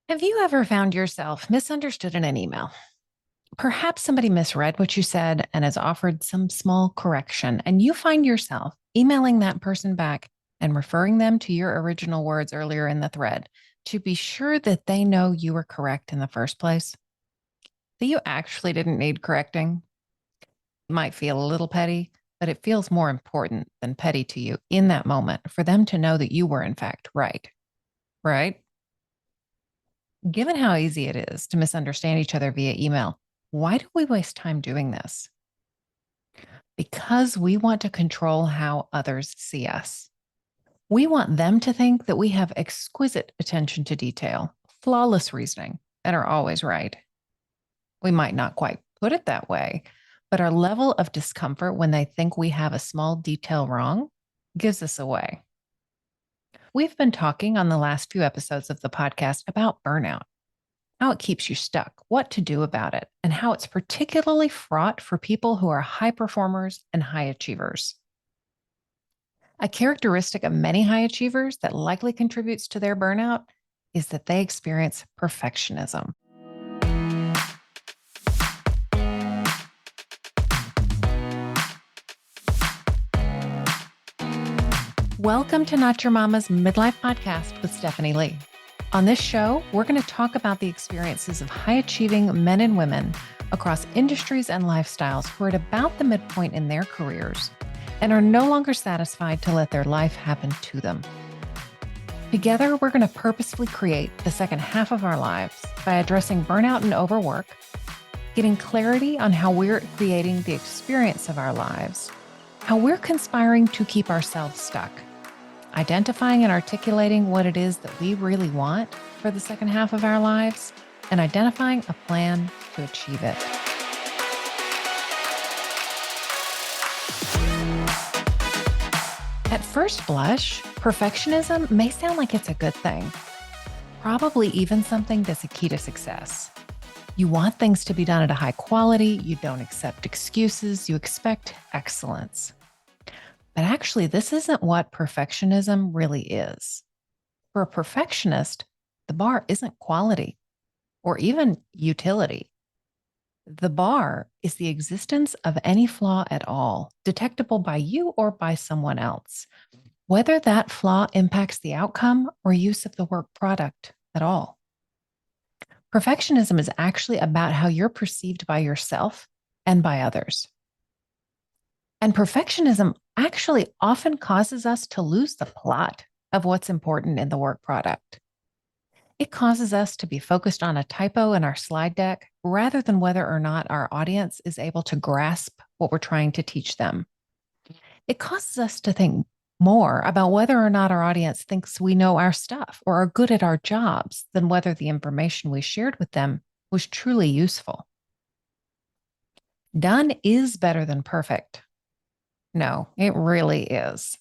Have you ever found yourself misunderstood in an email? Perhaps somebody misread what you said and has offered some small correction, and you find yourself emailing that person back and referring them to your original words earlier in the thread to be sure that they know you were correct in the first place, that you actually didn't need correcting. It might feel a little petty, but it feels more important than petty to you in that moment for them to know that you were, in fact, right. Right? Given how easy it is to misunderstand each other via email, why do we waste time doing this? Because we want to control how others see us. We want them to think that we have exquisite attention to detail, flawless reasoning, and are always right. We might not quite put it that way, but our level of discomfort when they think we have a small detail wrong gives us away. We've been talking on the last few episodes of the podcast about burnout, how it keeps you stuck, what to do about it, and how it's particularly fraught for people who are high performers and high achievers. A characteristic of many high achievers that likely contributes to their burnout is that they experience perfectionism. Welcome to Not Your Mama's Midlife Podcast with Stephanie Lee. On this show, we're going to talk about the experiences of high-achieving men and women across industries and lifestyles who are at about the midpoint in their careers and are no longer satisfied to let their life happen to them. Together, we're going to purposefully create the second half of our lives by addressing burnout and overwork, getting clarity on how we're creating the experience of our lives, how we're conspiring to keep ourselves stuck, identifying and articulating what it is that we really want for the second half of our lives, and identifying a plan to achieve it. At first blush, perfectionism may sound like it's a good thing, probably even something that's a key to success. You want things to be done at a high quality, you don't accept excuses, you expect excellence. But actually, this isn't what perfectionism really is. For a perfectionist, the bar isn't quality or even utility. The bar is the existence of any flaw at all, detectable by you or by someone else, whether that flaw impacts the outcome or use of the work product at all. Perfectionism is actually about how you're perceived by yourself and by others. And perfectionism actually often causes us to lose the plot of what's important in the work product. It causes us to be focused on a typo in our slide deck rather than whether or not our audience is able to grasp what we're trying to teach them. It causes us to think more about whether or not our audience thinks we know our stuff or are good at our jobs than whether the information we shared with them was truly useful. Done is better than perfect. No, it really is.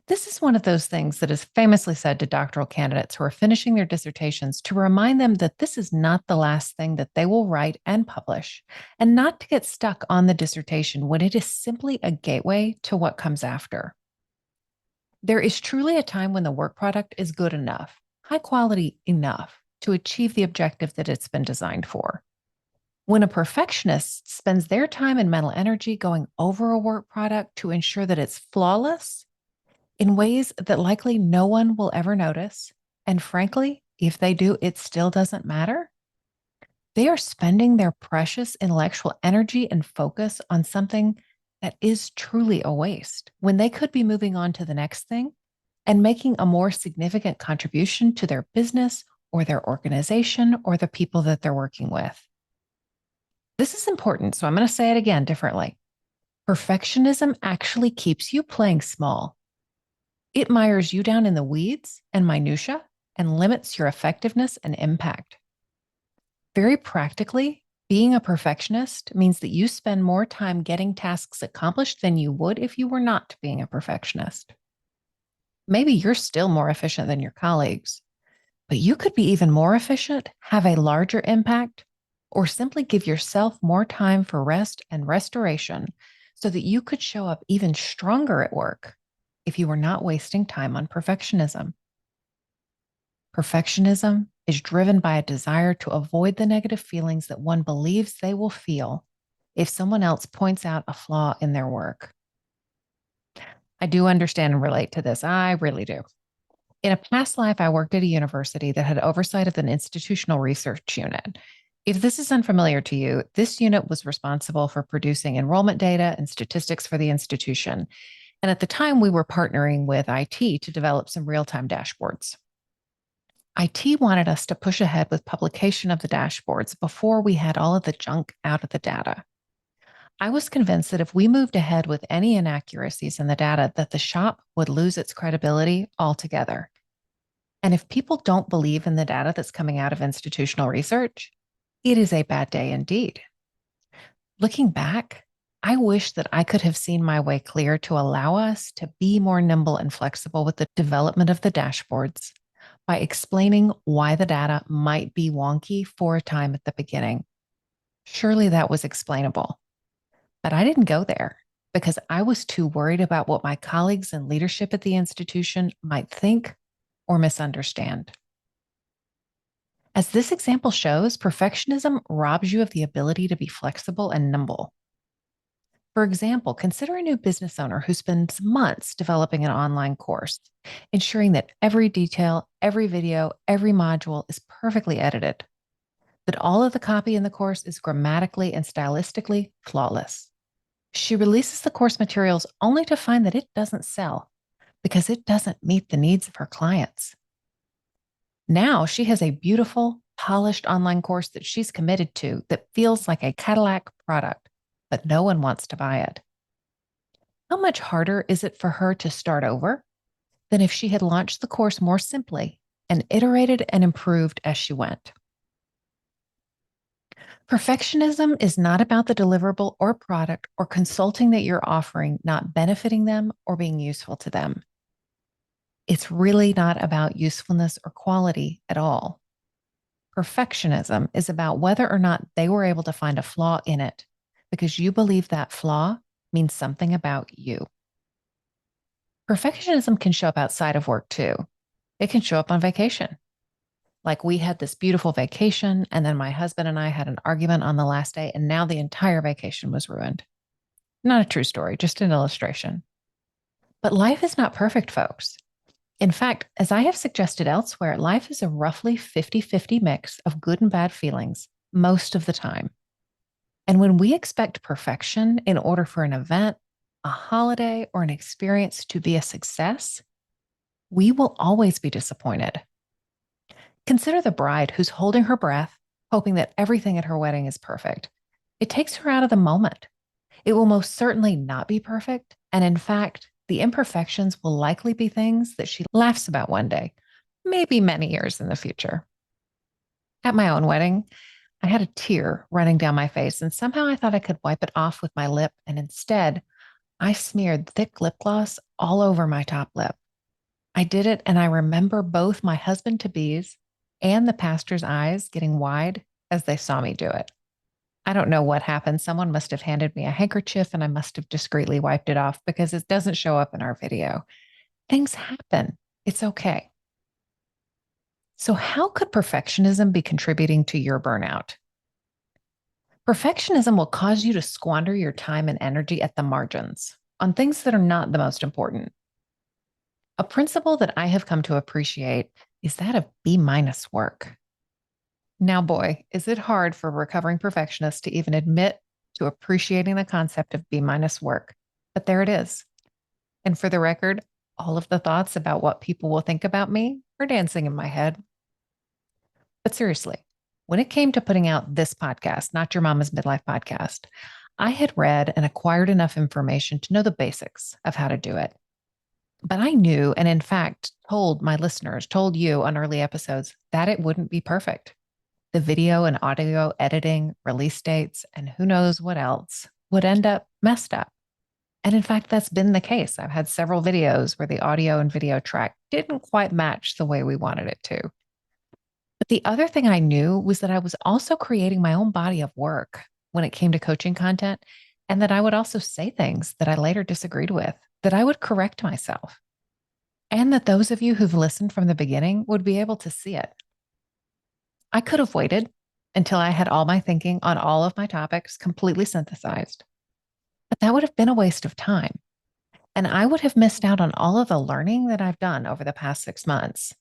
This is one of those things that is famously said to doctoral candidates who are finishing their dissertations to remind them that this is not the last thing that they will write and publish, and not to get stuck on the dissertation when it is simply a gateway to what comes after. There is truly a time when the work product is good enough, high quality enough to achieve the objective that it's been designed for. When a perfectionist spends their time and mental energy going over a work product to ensure that it's flawless in ways that likely no one will ever notice, and frankly, if they do, it still doesn't matter, they are spending their precious intellectual energy and focus on something that is truly a waste when they could be moving on to the next thing and making a more significant contribution to their business or their organization or the people that they're working with. This is important, so I'm going to say it again differently. Perfectionism actually keeps you playing small. It mires you down in the weeds and minutia and limits your effectiveness and impact. Very practically, being a perfectionist means that you spend more time getting tasks accomplished than you would if you were not being a perfectionist. Maybe you're still more efficient than your colleagues, but you could be even more efficient, have a larger impact, or simply give yourself more time for rest and restoration so that you could show up even stronger at work if you were not wasting time on perfectionism. Perfectionism is driven by a desire to avoid the negative feelings that one believes they will feel if someone else points out a flaw in their work. I do understand and relate to this. I really do. In a past life, I worked at a university that had oversight of an institutional research unit. If this is unfamiliar to you, this unit was responsible for producing enrollment data and statistics for the institution. And at the time, we were partnering with IT to develop some real time dashboards. IT wanted us to push ahead with publication of the dashboards before we had all of the junk out of the data. I was convinced that if we moved ahead with any inaccuracies in the data, that the shop would lose its credibility altogether. And if people don't believe in the data that's coming out of institutional research, it is a bad day indeed. Looking back, I wish that I could have seen my way clear to allow us to be more nimble and flexible with the development of the dashboards by explaining why the data might be wonky for a time at the beginning. Surely that was explainable. But I didn't go there because I was too worried about what my colleagues and leadership at the institution might think or misunderstand. As this example shows, perfectionism robs you of the ability to be flexible and nimble. For example, consider a new business owner who spends months developing an online course, ensuring that every detail, every video, every module is perfectly edited, that all of the copy in the course is grammatically and stylistically flawless. She releases the course materials only to find that it doesn't sell because it doesn't meet the needs of her clients. Now she has a beautiful, polished online course that she's committed to that feels like a Cadillac product, but no one wants to buy it. How much harder is it for her to start over than if she had launched the course more simply and iterated and improved as she went? Perfectionism is not about the deliverable or product or consulting that you're offering not benefiting them or being useful to them. It's really not about usefulness or quality at all. Perfectionism is about whether or not they were able to find a flaw in it because you believe that flaw means something about you. Perfectionism can show up outside of work too. It can show up on vacation. Like we had this beautiful vacation, and then my husband and I had an argument on the last day, and now the entire vacation was ruined. Not a true story, just an illustration. But life is not perfect, folks. In fact, as I have suggested elsewhere, life is a roughly 50-50 mix of good and bad feelings most of the time. And when we expect perfection in order for an event, a holiday, or an experience to be a success, we will always be disappointed. Consider the bride who's holding her breath, hoping that everything at her wedding is perfect. It takes her out of the moment. It will most certainly not be perfect. And in fact, the imperfections will likely be things that she laughs about one day, maybe many years in the future. At my own wedding, I had a tear running down my face, and somehow I thought I could wipe it off with my lip. And instead, I smeared thick lip gloss all over my top lip. I did it, and I remember both my husband-to-be's and the pastor's eyes getting wide as they saw me do it. I don't know what happened. Someone must have handed me a handkerchief and I must have discreetly wiped it off because it doesn't show up in our video. Things happen. It's okay. So, how could perfectionism be contributing to your burnout? Perfectionism will cause you to squander your time and energy at the margins on things that are not the most important. A principle that I have come to appreciate is that of B-minus work. Now, boy, is it hard for recovering perfectionists to even admit to appreciating the concept of B-minus work, but there it is. And for the record, all of the thoughts about what people will think about me are dancing in my head. But seriously, when it came to putting out this podcast, Not Your Mama's Midlife Podcast, I had read and acquired enough information to know the basics of how to do it. But I knew, and in fact, told my listeners, told you on early episodes, that it wouldn't be perfect. The video and audio editing, release dates, and who knows what else would end up messed up. And in fact, that's been the case. I've had several videos where the audio and video track didn't quite match the way we wanted it to. But the other thing I knew was that I was also creating my own body of work when it came to coaching content, and that I would also say things that I later disagreed with, that I would correct myself, and that those of you who've listened from the beginning would be able to see it. I could have waited until I had all my thinking on all of my topics completely synthesized, but that would have been a waste of time. And I would have missed out on all of the learning that I've done over the past 6 months.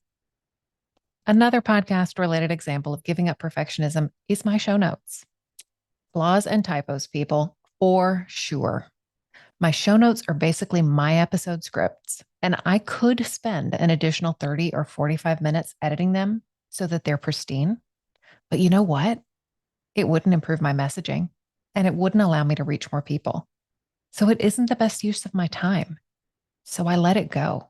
Another podcast related example of giving up perfectionism is my show notes. Flaws and typos, people, for sure. My show notes are basically my episode scripts, and I could spend an additional 30 or 45 minutes editing them so that they're pristine. But you know what? It wouldn't improve my messaging and it wouldn't allow me to reach more people. So it isn't the best use of my time. So I let it go.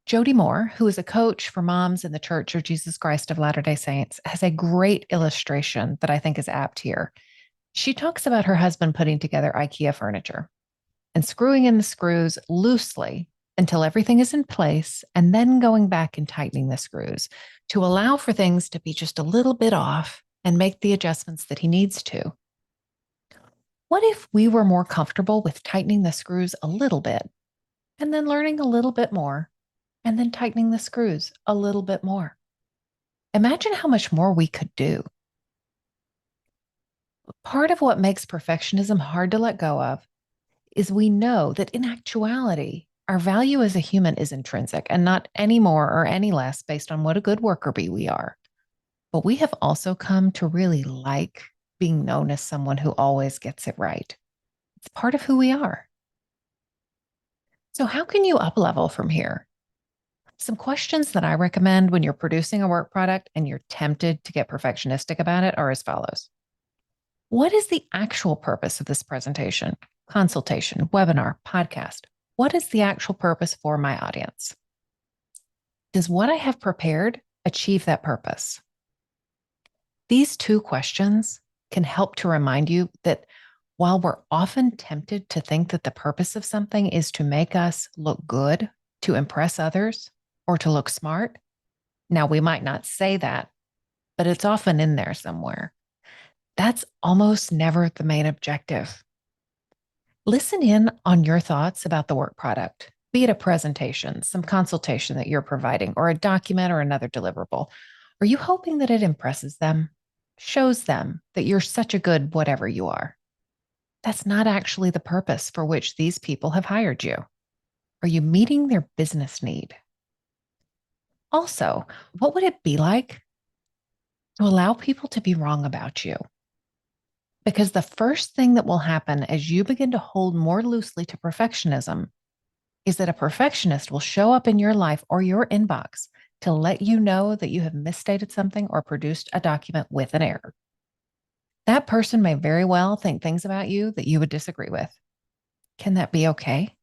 Jody Moore, who is a coach for moms in the Church of Jesus Christ of Latter-day Saints, has a great illustration that I think is apt here. She talks about her husband putting together IKEA furniture and screwing in the screws loosely until everything is in place, and then going back and tightening the screws to allow for things to be just a little bit off and make the adjustments that he needs to. What if we were more comfortable with tightening the screws a little bit and then learning a little bit more and then tightening the screws a little bit more? Imagine how much more we could do. Part of what makes perfectionism hard to let go of is we know that in actuality, our value as a human is intrinsic and not any more or any less based on what a good worker bee we are. But we have also come to really like being known as someone who always gets it right. It's part of who we are. So how can you up level from here? Some questions that I recommend when you're producing a work product and you're tempted to get perfectionistic about it are as follows. What is the actual purpose of this presentation, consultation, webinar, podcast? What is the actual purpose for my audience? Does what I have prepared achieve that purpose? These two questions can help to remind you that while we're often tempted to think that the purpose of something is to make us look good, to impress others, or to look smart, now we might not say that, but it's often in there somewhere. That's almost never the main objective. Listen in on your thoughts about the work product, be it a presentation, some consultation that you're providing, or a document or another deliverable. Are you hoping that it impresses them, shows them that you're such a good whatever you are? That's not actually the purpose for which these people have hired you. Are you meeting their business need? Also, what would it be like to allow people to be wrong about you? Because the first thing that will happen as you begin to hold more loosely to perfectionism is that a perfectionist will show up in your life or your inbox to let you know that you have misstated something or produced a document with an error. That person may very well think things about you that you would disagree with. Can that be okay?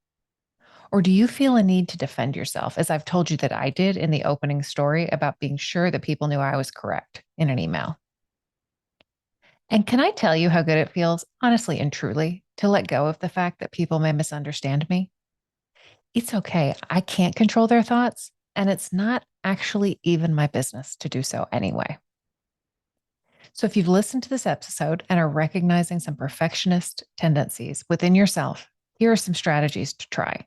Or do you feel a need to defend yourself, as I've told you that I did in the opening story about being sure that people knew I was correct in an email? And can I tell you how good it feels, honestly and truly, to let go of the fact that people may misunderstand me? It's okay. I can't control their thoughts, and it's not actually even my business to do so anyway. So if you've listened to this episode and are recognizing some perfectionist tendencies within yourself, here are some strategies to try.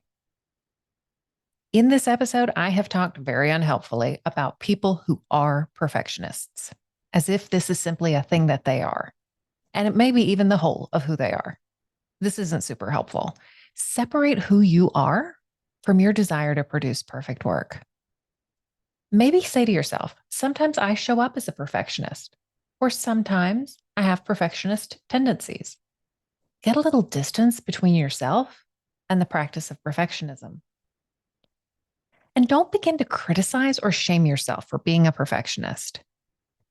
In this episode, I have talked very unhelpfully about people who are perfectionists, as if this is simply a thing that they are. And it may be even the whole of who they are. This isn't super helpful. Separate who you are from your desire to produce perfect work. Maybe say to yourself, sometimes I show up as a perfectionist, or sometimes I have perfectionist tendencies. Get a little distance between yourself and the practice of perfectionism. And don't begin to criticize or shame yourself for being a perfectionist.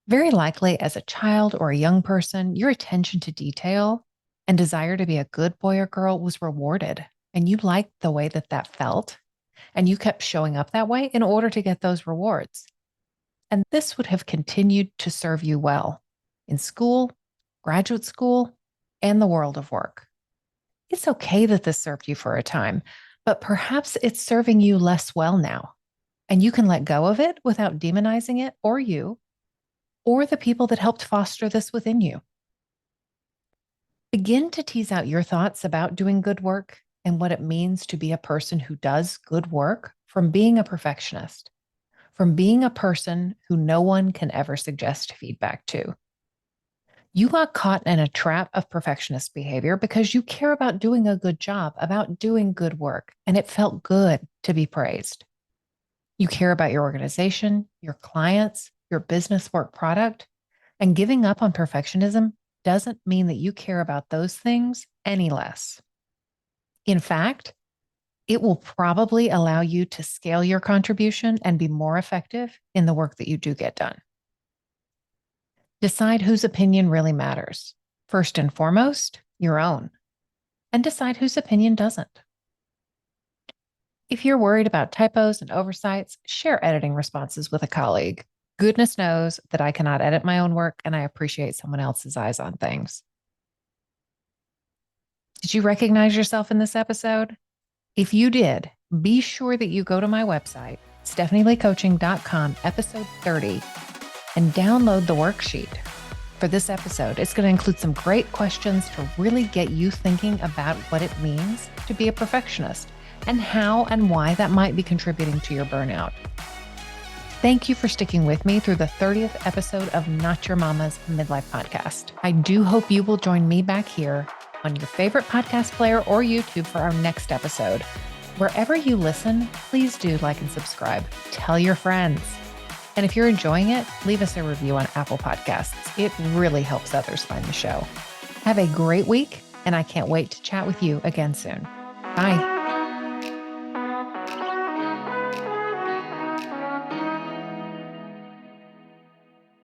Very likely, as a child or a young person, your attention to detail and desire to be a good boy or girl was rewarded, and you liked the way that that felt, and you kept showing up that way in order to get those rewards. And this would have continued to serve you well in school, graduate school, and the world of work. It's okay that this served you for a time, but perhaps it's serving you less well now, and you can let go of it without demonizing it or you or the people that helped foster this within you. Begin to tease out your thoughts about doing good work and what it means to be a person who does good work from being a perfectionist. from being a person who no one can ever suggest feedback to. You got caught in a trap of perfectionist behavior because you care about doing a good job, about doing good work, and it felt good to be praised. You care about your organization, your clients, your business work product, and giving up on perfectionism doesn't mean that you care about those things any less. In fact, it will probably allow you to scale your contribution and be more effective in the work that you do get done. Decide whose opinion really matters. First and foremost, your own. And decide whose opinion doesn't. If you're worried about typos and oversights, share editing responses with a colleague. Goodness knows that I cannot edit my own work, and I appreciate someone else's eyes on things. Did you recognize yourself in this episode? If you did, be sure that you go to my website, stephanieleecoaching.com, episode 30, and download the worksheet for this episode. It's going to include some great questions to really get you thinking about what it means to be a perfectionist and how and why that might be contributing to your burnout. Thank you for sticking with me through the 30th episode of Not Your Mama's Midlife Podcast. I do hope you will join me back here on your favorite podcast player or YouTube for our next episode. Wherever you listen, please do like and subscribe. Tell your friends. And if you're enjoying it, leave us a review on Apple Podcasts. It really helps others find the show. Have a great week, and I can't wait to chat with you again soon. Bye.